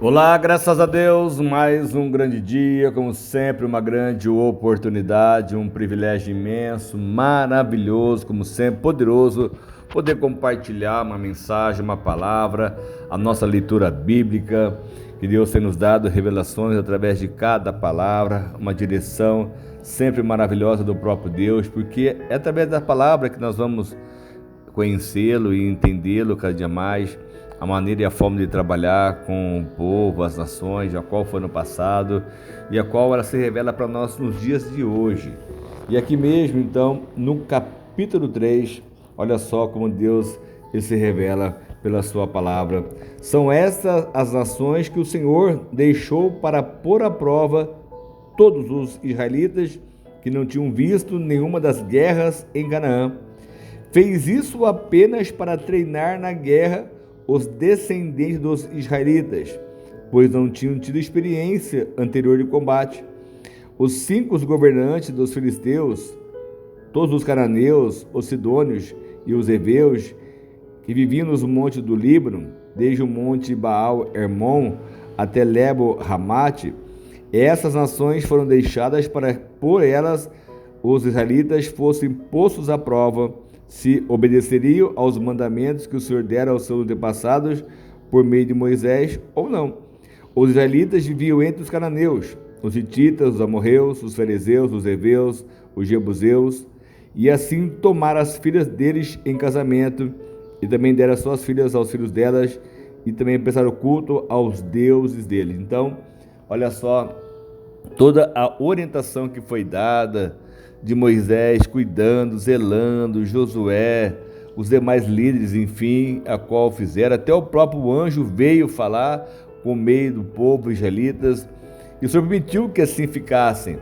Olá, graças a Deus, mais um grande dia, como sempre, uma grande oportunidade, um privilégio imenso, maravilhoso, como sempre, poderoso, poder compartilhar uma mensagem, uma palavra, a nossa leitura bíblica, que Deus tem nos dado revelações através de cada palavra, uma direção sempre maravilhosa do próprio Deus, porque é através da palavra que nós vamos conhecê-lo e entendê-lo cada dia mais, a maneira e a forma de trabalhar com o povo, as nações, a qual foi no passado e a qual ela se revela para nós nos dias de hoje. E aqui mesmo, então, no capítulo 3, olha só como Deus ele se revela pela sua palavra. São estas as nações que o Senhor deixou para pôr à prova todos os israelitas que não tinham visto nenhuma das guerras em Canaã. Fez isso apenas para treinar na guerra os descendentes dos israelitas, pois não tinham tido experiência anterior de combate. Os 5 governantes dos filisteus, todos os cananeus, os sidônios e os heveus, que viviam nos montes do Líbano, desde o monte Baal-Hermon até Lebo-Ramate, essas nações foram deixadas para, por elas, os israelitas fossem postos à prova, se obedeceriam aos mandamentos que o Senhor dera aos seus antepassados por meio de Moisés ou não. Os israelitas viviam entre os cananeus, os hititas, os amorreus, os ferezeus, os heveus, os jebuseus, e assim tomaram as filhas deles em casamento, e também deram as suas filhas aos filhos delas, e também prestaram culto aos deuses deles. Então, olha só, toda a orientação que foi dada de Moisés, cuidando, zelando, Josué, os demais líderes, enfim, a qual fizeram, até o próprio anjo veio falar com o meio do povo israelitas, e o Senhor permitiu que assim ficassem.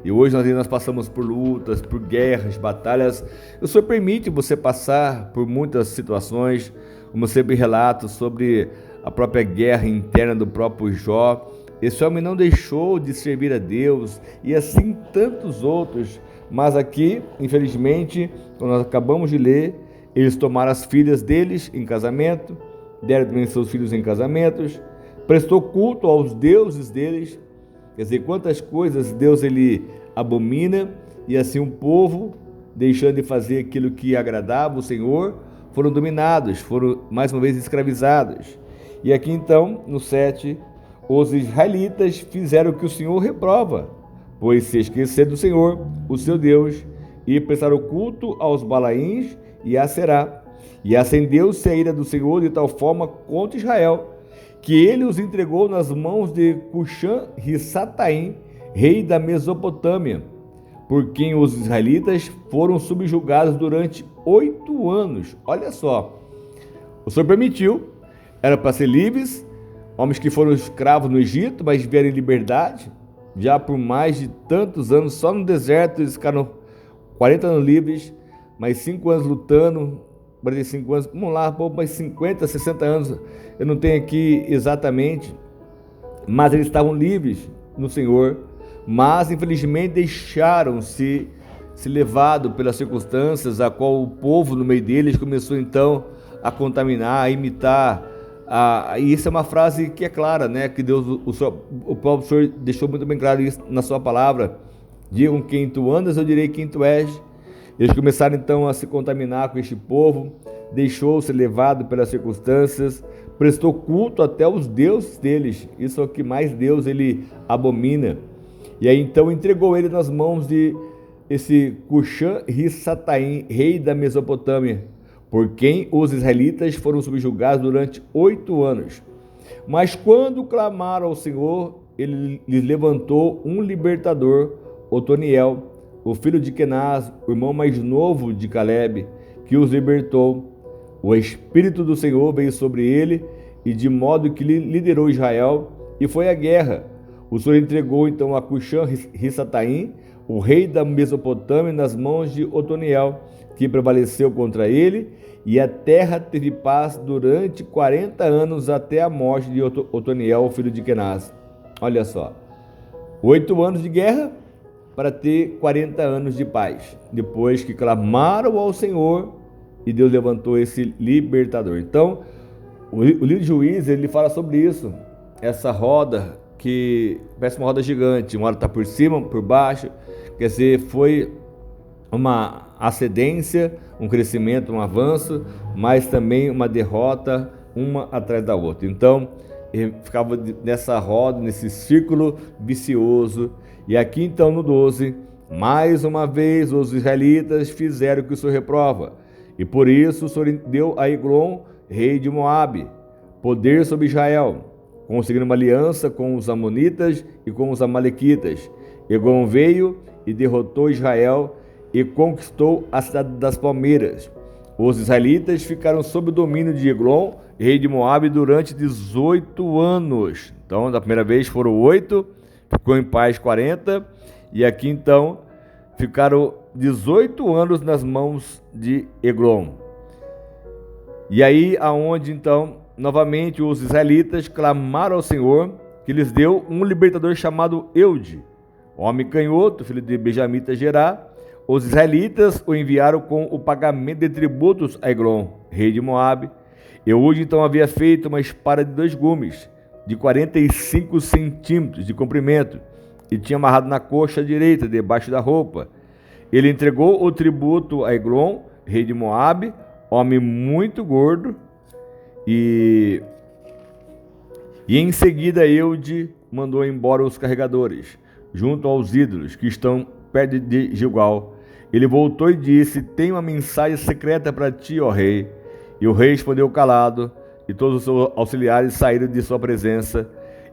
E hoje nós passamos por lutas, por guerras, batalhas. O Senhor permite você passar por muitas situações, como sempre relato sobre a própria guerra interna do próprio Jó. Esse homem não deixou de servir a Deus, e assim tantos outros. Mas aqui, infelizmente, quando nós acabamos de ler, eles tomaram as filhas deles em casamento, deram também seus filhos em casamentos, prestou culto aos deuses deles. Quer dizer, quantas coisas Deus ele abomina, e assim um povo, deixando de fazer aquilo que agradava o Senhor, foram dominados, foram mais uma vez escravizados. E aqui então, no 7, os israelitas fizeram o que o Senhor reprova, pois se esqueceram do Senhor, o seu Deus, e prestaram culto aos Balaíns e a Será. E acendeu-se a ira do Senhor de tal forma contra Israel, que ele os entregou nas mãos de Cuxã-Rissataim, rei da Mesopotâmia, por quem os israelitas foram subjugados durante 8 anos. Olha só, o Senhor permitiu, era para ser livres, homens que foram escravos no Egito, mas vieram em liberdade, já por mais de tantos anos, só no deserto eles ficaram 40 anos livres, mais 5 anos lutando, 45 anos, vamos lá, mais 50, 60 anos, eu não tenho aqui exatamente, mas eles estavam livres no Senhor, mas infelizmente deixaram-se levado pelas circunstâncias, a qual o povo no meio deles começou então a contaminar, a imitar. E isso é uma frase que é clara, né? Que Deus, o próprio Senhor deixou muito bem claro isso na sua palavra. Digam quem tu andas, eu direi quem tu és. Eles começaram então a se contaminar com este povo, deixou-se levado pelas circunstâncias, prestou culto até os deuses deles. Isso é o que mais Deus ele abomina. E aí então entregou ele nas mãos de esse Cuxã-Rissataim, rei da Mesopotâmia, por quem os israelitas foram subjugados durante 8 anos. Mas quando clamaram ao Senhor, ele lhes levantou um libertador, Otoniel, o filho de Kenaz, o irmão mais novo de Caleb, que os libertou. O Espírito do Senhor veio sobre ele, e de modo que liderou Israel, e foi à guerra. O Senhor entregou então a Cuxã-Rissataim, o rei da Mesopotâmia, nas mãos de Otoniel, que prevaleceu contra ele, e a terra teve paz durante 40 anos até a morte de Otoniel, filho de Kenaz. Olha só, 8 anos de guerra para ter 40 anos de paz, depois que clamaram ao Senhor e Deus levantou esse libertador. Então, o livro de Juízes, ele fala sobre isso, essa roda que parece uma roda gigante, uma hora está por cima, por baixo, quer dizer, foi uma ascendência, um crescimento, um avanço, mas também uma derrota, uma atrás da outra. Então, ele ficava nessa roda, nesse círculo vicioso. E aqui então no 12, mais uma vez os israelitas fizeram o que o Senhor reprova. E por isso o Senhor deu a Eglon, rei de Moabe, poder sobre Israel, conseguindo uma aliança com os amonitas e com os amalequitas. Eglon veio e derrotou Israel e conquistou a cidade das palmeiras. Os israelitas ficaram sob o domínio de Eglon, rei de Moabe, durante 18 anos. Então, da primeira vez foram 8, ficou em paz 40, e aqui então ficaram 18 anos nas mãos de Eglon. E aí aonde então, novamente, os israelitas clamaram ao Senhor, que lhes deu um libertador chamado Eude, homem canhoto, filho de Benjamita Gerá. Os israelitas o enviaram com o pagamento de tributos a Eglon, rei de Moabe. Eude então havia feito uma espada de 2 gumes, de 45 centímetros de comprimento, e tinha amarrado na coxa direita, debaixo da roupa. Ele entregou o tributo a Eglon, rei de Moabe, homem muito gordo, e em seguida Eude mandou embora os carregadores, junto aos ídolos que estão perto de Gilgal. Ele voltou e disse: tenho uma mensagem secreta para ti, ó rei. E o rei respondeu calado, e todos os seus auxiliares saíram de sua presença.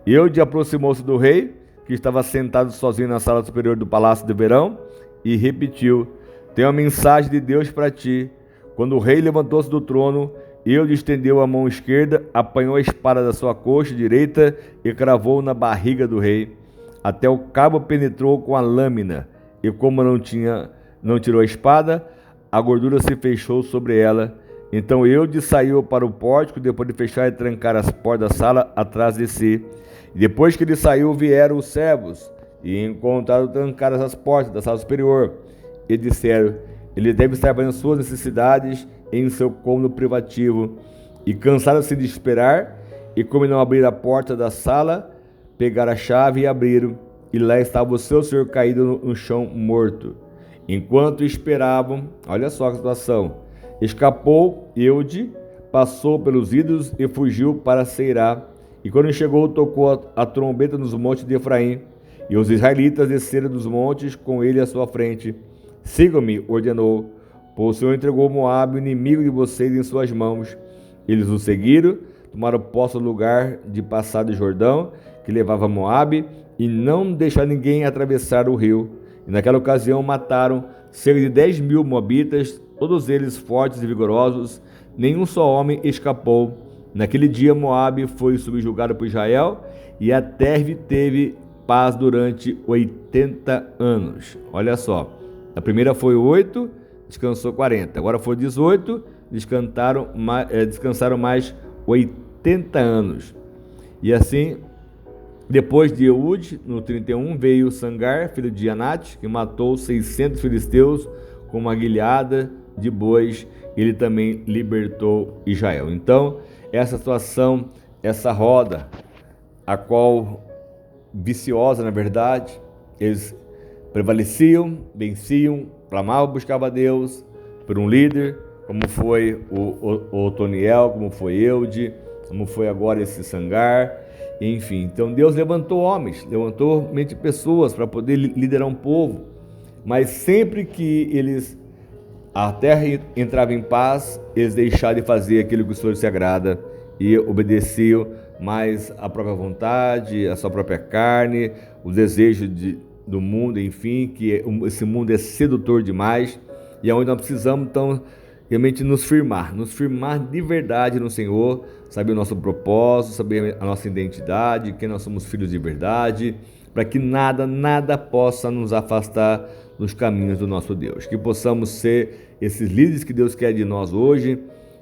Eude aproximou-se do rei, que estava sentado sozinho na sala superior do palácio de verão, e repetiu: tenho uma mensagem de Deus para ti. Quando o rei levantou-se do trono, Eude estendeu a mão esquerda, apanhou a espada da sua coxa direita e cravou na barriga do rei. Até o cabo penetrou com a lâmina, e como não tirou a espada, a gordura se fechou sobre ela. Então Eude saiu para o pórtico, depois de fechar e trancar as portas da sala atrás de si. E depois que ele saiu, vieram os servos e encontraram trancadas as portas da sala superior. E disseram: ele deve estar fazendo suas necessidades em seu cômodo privativo. E cansaram-se de esperar, e como não abriram a porta da sala, pegaram a chave e abriram. E lá estava o seu senhor caído no chão, morto. Enquanto esperavam, olha só a situação, escapou Eude, passou pelos ídolos e fugiu para Seirá. E quando chegou, tocou a trombeta nos montes de Efraim. E os israelitas desceram dos montes com ele à sua frente. Sigam-me, ordenou, pois o Senhor entregou Moabe, o inimigo de vocês, em suas mãos. Eles o seguiram, tomaram posse do lugar de passar do Jordão, que levava a Moabe, e não deixaram ninguém atravessar o rio. E naquela ocasião mataram cerca de 10.000 moabitas, todos eles fortes e vigorosos, nenhum só homem escapou. Naquele dia Moabe foi subjugado por Israel, e a terra teve paz durante 80 anos. Olha só, a primeira foi 8, descansou 40, agora foi 18, descansaram mais 80 anos. E assim, depois de Eude, no 31, veio Sangar, filho de Anate, que matou 600 filisteus com uma guilhada de bois. Ele também libertou Israel. Então, essa situação, essa roda, a qual viciosa, na verdade, eles prevaleciam, venciam, clamavam, buscavam a Deus por um líder, como foi o Otoniel, como foi Eude, como foi agora esse Sangar, enfim. Então Deus levantou homens, levantou pessoas para poder liderar um povo, mas sempre que a terra entrava em paz, eles deixaram de fazer aquilo que o Senhor se agrada e obedeciam mais a própria vontade, a sua própria carne, os desejos do mundo, enfim, que esse mundo é sedutor demais, e é onde nós precisamos, então, realmente nos firmar de verdade no Senhor, saber o nosso propósito, saber a nossa identidade, que nós somos filhos de verdade, para que nada possa nos afastar dos caminhos do nosso Deus. Que possamos ser esses líderes que Deus quer de nós hoje,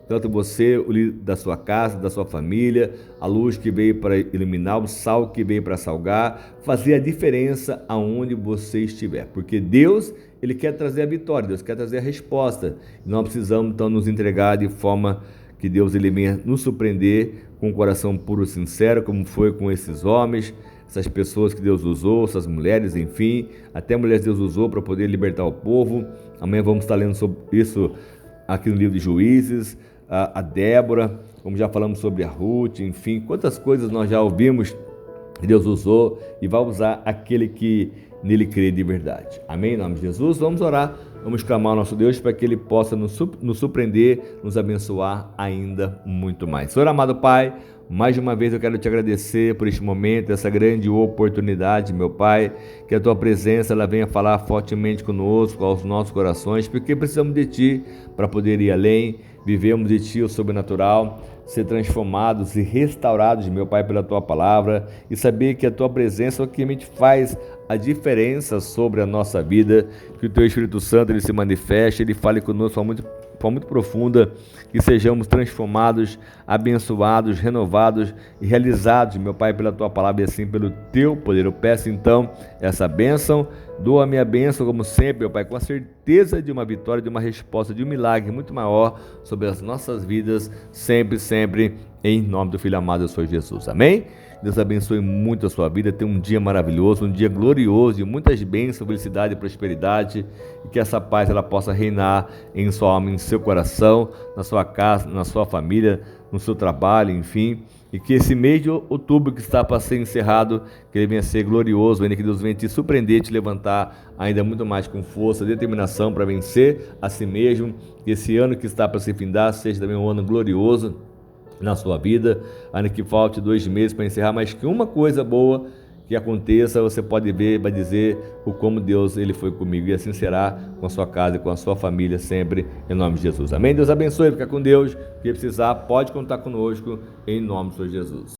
tanto você, o líder da sua casa, da sua família, a luz que veio para iluminar, o sal que veio para salgar, fazer a diferença aonde você estiver, porque Deus, Ele quer trazer a vitória, Deus quer trazer a resposta, e nós precisamos então nos entregar de forma que Deus Ele venha nos surpreender com um coração puro e sincero, como foi com esses homens, essas pessoas que Deus usou, essas mulheres, enfim, até mulheres Deus usou para poder libertar o povo. Amanhã vamos estar lendo sobre isso aqui no livro de Juízes, a Débora, como já falamos sobre a Ruth, enfim, quantas coisas nós já ouvimos que Deus usou e vai usar aquele que nele crê de verdade. Amém? Em nome de Jesus, vamos orar, vamos clamar ao nosso Deus para que Ele possa nos surpreender, nos abençoar ainda muito mais. Senhor amado Pai, mais uma vez eu quero te agradecer por este momento, essa grande oportunidade, meu Pai, que a Tua presença ela venha falar fortemente conosco, aos nossos corações, porque precisamos de Ti para poder ir além, vivemos de Ti o sobrenatural, ser transformados e restaurados, meu Pai, pela Tua palavra e saber que a Tua presença é o que realmente faz a diferença sobre a nossa vida, que o Teu Espírito Santo ele se manifeste, Ele fale conosco de forma muito profunda, que sejamos transformados, abençoados, renovados e realizados, meu Pai, pela Tua palavra e assim pelo Teu poder. Eu peço então essa bênção, dou a minha bênção como sempre, meu Pai, com a certeza de uma vitória, de uma resposta, de um milagre muito maior sobre as nossas vidas, sempre, sempre, em nome do Filho amado, eu sou Jesus. Amém? Deus abençoe muito a sua vida, tenha um dia maravilhoso, um dia glorioso, de muitas bênçãos, felicidade e prosperidade, e que essa paz ela possa reinar em sua alma, em seu coração, na sua casa, na sua família, no seu trabalho, enfim, e que esse mês de outubro que está para ser encerrado, que ele venha ser glorioso, ainda que Deus venha te surpreender, te levantar ainda muito mais com força, determinação para vencer a si mesmo, que esse ano que está para se findar seja também um ano glorioso na sua vida, ainda que falte 2 meses para encerrar, mas que uma coisa boa que aconteça, você pode ver, vai dizer o como Deus ele foi comigo, e assim será com a sua casa e com a sua família sempre, em nome de Jesus. Amém? Deus abençoe, fica com Deus, o que precisar pode contar conosco, em nome de Jesus.